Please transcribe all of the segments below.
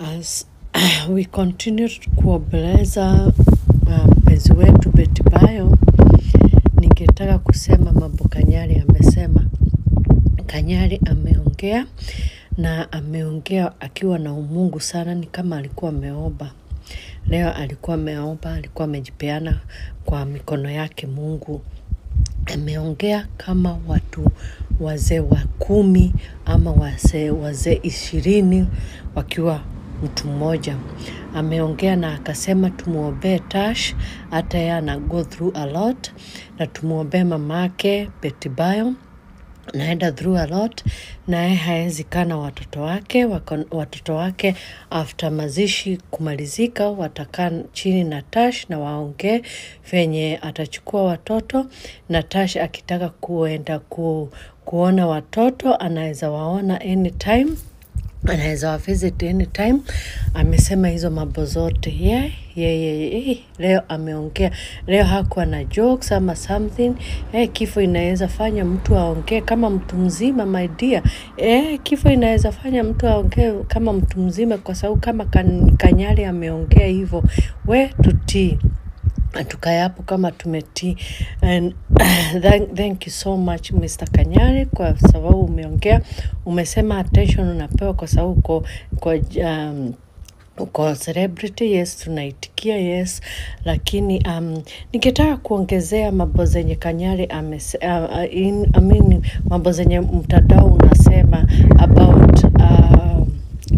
As we continue kuombeleza mpenzi wetu Betty Bayo, ningetaka kusema mambo Kanyari amesema. Kanyari ameongea na ameongea akiwa na umungu sana, ni kama alikuwa ameomba. Leo alikuwa ameomba, alikuwa amejipeana kwa mikono yake Mungu. Ameongea kama watu wazee wa 10 ama wazee 20 wakiwa mtu mmoja. Ameongea na akasema tumuombee Tash, hata yeye ana go through a lot, na tumuombee mamake Betty Bayo naenda through a lot, na yeye haezi kana watoto wake after mazishi kumalizika watakaa chini na Tash na waongee venye atachukua watoto, na Tash akitaka kuenda kuona watoto anaweza waona anytime, anaweza wa visit anytime. Amesema hizo mambo zote. Leo ameongea. Leo hakuwa na jokes ama something. Kifo inaweza fanya mtu aongee kama mtu mzima, my dear. Kifo inaweza fanya mtu aongee kama mtu mzima, kwa sababu kama Kanyari ameongea hivyo, we tutii. Tukae hapo kama tumetii. And thank you so much Mr. Kanyari, kwa sababu umeongea, umesema attention unapewa kwa sababu kwa celebrity. Yes, tunaitikia, yes, lakini ningetaka kuongezea mambo zenye Kanyari mambo zenye mtandao unasema about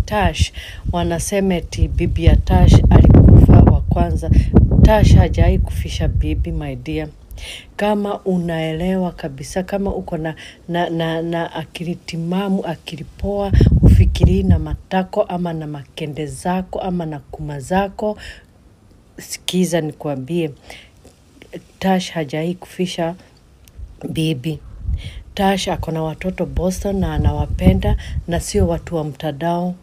Tash. Wanasema eti bibi ya Tash alikufa wa kwanza. Tash hajai kufisha bibi, my dear. Kama unaelewa kabisa, kama uko na akili timamu, akili poa, ufikiri na matako ama na makende zako ama na kuma zako, sikiza nikwambie, Tash hajai kufisha bibi. Tash akona watoto Boston na anawapenda, na sio watu wa mtandao.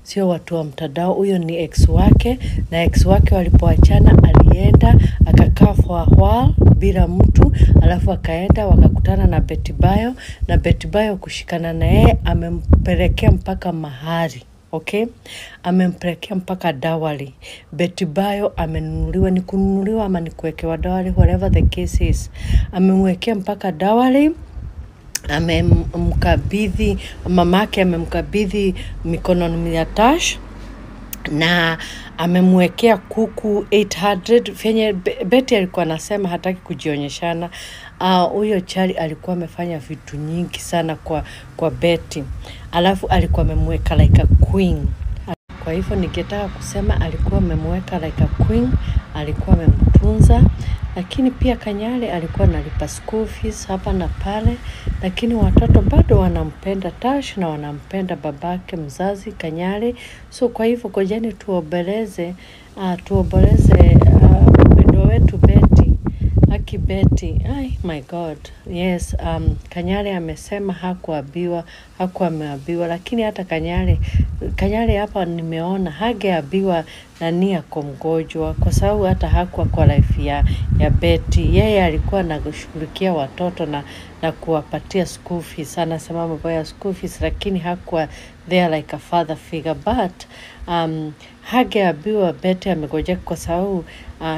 Sio watu wa mtandao. Huyo ni ex wake, na ex wake walipoachana alienda akakaa for a while bila mtu, alafu akaenda wakakutana na Betty Bayo, na Betty Bayo kushikana na yeye amempelekea mpaka mahari. Okay? Amempelekea mpaka dawali. Betty Bayo amenunuliwa, ni kununuliwa ama ni kuwekewa dawali, whatever the case is. Amemwekea mpaka dawali. Amemkabidhi mamake, amemkabidhi mikononi ya Tash, na amemwekea kuku 800 venye Betty alikuwa anasema hataki kujionyeshana. Huyo chali alikuwa amefanya vitu nyingi sana kwa Betty, alafu alikuwa amemweka like a queen. Kwa hivyo ningetaka kusema alikuwa amemweka like a queen, alikuwa amemtunza. Lakini pia Kanyari alikuwa analipa school fees hapa na pale, lakini watoto bado wanampenda Tash na wanampenda babake mzazi Kanyari. So kwa hivyo kojeni tuombeleze mpendo wetu Betty. Aki Betty, my God. Yes, Kanyari amesema hakuwa ameambiwa, lakini hata Kanyari hapa nimeona hageambiwa nani yako mgonjwa, kwa sababu hata hakuwa kwa life ya Betty. Yeye alikuwa anashughulikia watoto na kuwapatia school fees. Anasema mambo ya school fees, lakini hakuwa there like a father figure. But hageambiwa Betty amegojeka, kwa sababu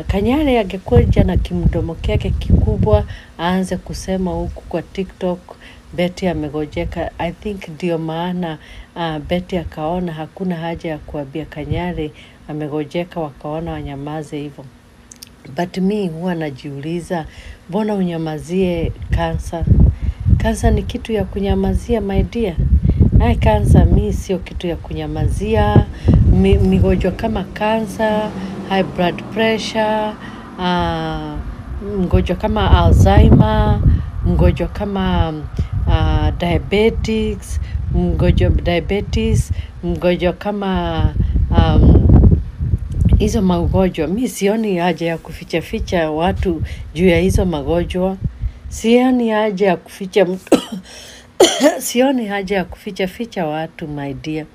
Kanyari angekuja na kimdomo kyake kikubwa aanze kusema huku kwa TikTok Betty amegojeka. I think ndio maana Betty akaona hakuna haja ya kuambia Kanyari amegojeka, wakaona wanyamaze hivyo. But me huwa najiuliza, mbona unyamazie cancer? Cancer ni kitu ya kunyamazia, my dear. Cancer mi sio kitu ya kunyamazia. Migonjwa kama cancer, high blood pressure, mgonjwa kama Alzheimer, mgonjwa kama diabetes, mgonjwa kama hizo magonjwa. Mi sioni haja ya kuficha watu juu ya hizo magonjwa. Sioni haja ya kuficha sioni haja ya kuficha watu, my dear.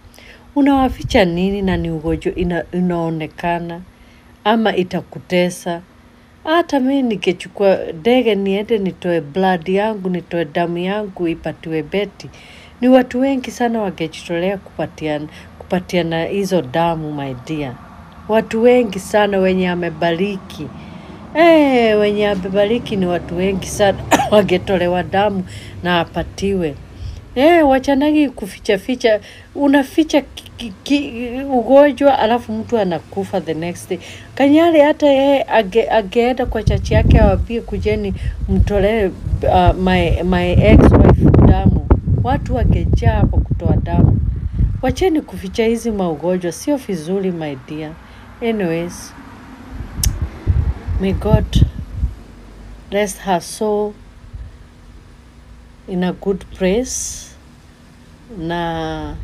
Unawaficha nini? na ni ugonjwa inaonekana ama itakutesa. Hata mimi nikechukua ndege niende nitoe blood yangu, nitoe damu yangu ipatiwe Betty, Ni watu wengi sana wangejitolea kupatiana hizo damu, my dear. Watu wengi sana wenye amebariki. Wenye amebariki ni watu wengi sana wangetolewa damu na apatiwe. Wachanagi kuficha. Unaficha ugonjwa alafu mtu anakufa the next day. Kanyari hata yeye ageenda kwa chachi yake awambie kujeni mtolee my ex-wife damu. Watu wangejaa hapo kutoa damu. Wacheni kuficha hizi maugonjwa, sio vizuri, my dear. Anyways, may God rest her soul in a good place. Na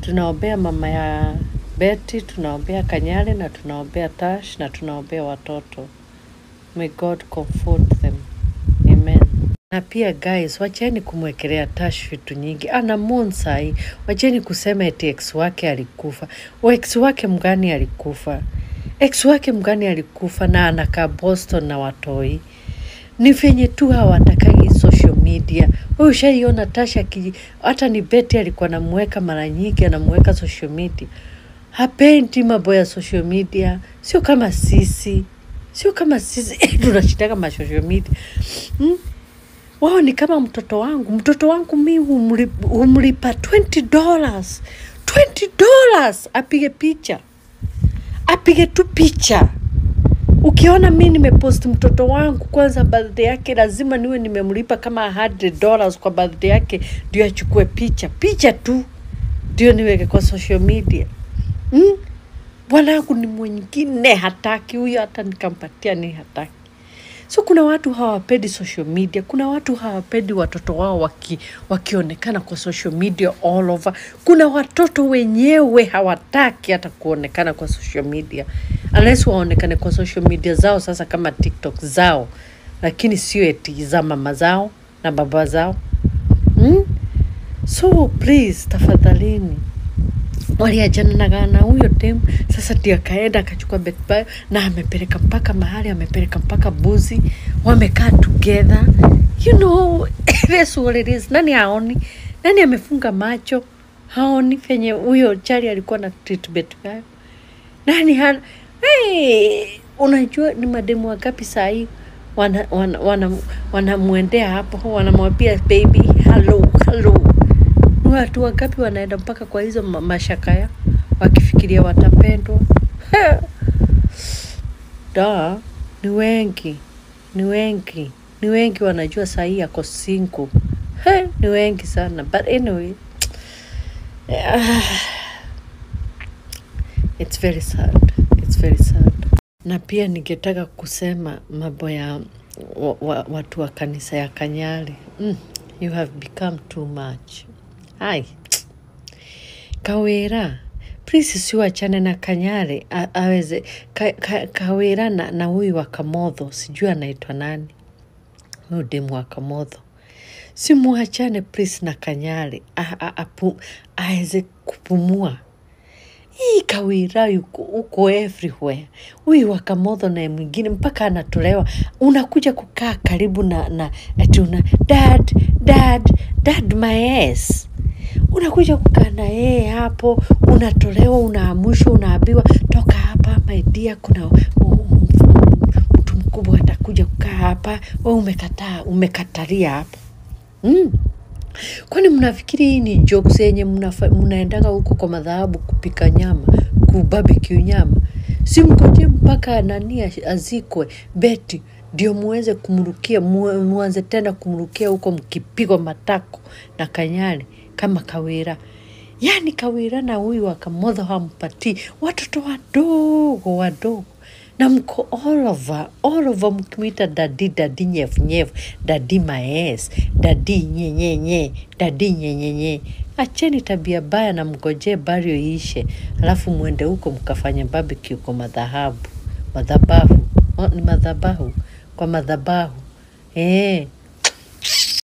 tunaombea mama ya Betty, tunaombea Kanyari, na tunaombea Tash, na tunaombea watoto. May God comfort them. Amen. Na pia guys, wacheni kumwekelea Tash vitu nyingi. Ana monsai, wacheni kusema eti ex wake alikufa. Ex wake mgani alikufa? Ex wake mgani alikufa na anakaa Boston na watoi? Ni venye tu hawatakagi social media. Wewe ushaiona Tasha hata ni Betty alikuwa anamweka mara nyingi, anamweka social media. Hapendi mambo ya social media. Sio kama sisi. Tunashitaka ma social media. Wao ni kama mtoto wangu. Mtoto wangu mimi humlipa $20. $20 apige picha. Apige tu picha. Ukiona mimi nimepost mtoto wangu kwanza birthday yake, lazima niwe nimemlipa kama $100 kwa birthday yake ndio achukue picha. Picha tu ndio niweke kwa social media. Bwanangu ni mwingine hataki, huyo hata nikampatia ni hataki. So kuna watu hawapendi social media, kuna watu hawapendi watoto wao wakionekana kwa social media all over. Kuna watoto wenyewe hawataki hata kuonekana kwa social media. Unless waonekane kwa social media zao sasa kama TikTok zao, lakini sio eti za mama zao na baba zao. So please, tafadhalini. Waliachana na huyo dem, sasa ndio kaenda akachukua Betty Bayo na amepeleka mpaka mahali, amepeleka mpaka Buzi, wamekaa together. You know, that's what it is. Nani haoni? Nani amefunga macho? Haoni venye huyo chali alikuwa na treat Betty Bayo? Nani unajua ni mademu wangapi saa hii wanamuendea hapo, wanamwambia baby hello. Watu wangapi wanaenda mpaka kwa hizo mashakaya wakifikiria watapendwa? Ni wengi wanajua saa hii yako single. Ni wengi sana. But anyway, it's very sad. Na pia ningetaka kusema mambo ya watu wa kanisa ya Kanyari. You have become too much. Hai. Kawira, please siwachane na Kanyari. Aweze Kawira na huyu wa Kamotho, sijui anaitwa nani. Huyu demu wa Kamotho. Simuachane please na Kanyari. Aweze kupumua. Hii Kawira uko everywhere. Huyu wa Kamotho na mwingine mpaka anatolewa. Unakuja kukaa karibu na ati dad my ass. Unakuja kukaa na yeye hapo, unatolewa, unaamushwa, unaambiwa toka hapa my dear, kuna mtu mkubwa atakuja kukaa hapa, wewe umekatalia hapo. Kwani mnafikiri hii ni jokes yenye mnaendaga huko kwa madhahabu kupika nyama, kubarbecue nyama? Si mkoje mpaka nani azikwe Betty ndio muweze kumrukia, muanze tena kumrukia huko mkipigwa matako na Kanyari kama Kawira. Yani Kawira na huyu wa Kamotho hampati watoto wadogo. Na mko all over mkimita daddy nyef, daddy maes, daddy nye. Acheni tabia baya na mgoje bario ishe. Alafu muende huko mkafanya barbecue kwa madhabahu. Ni madhabahu. Kwa madhabahu.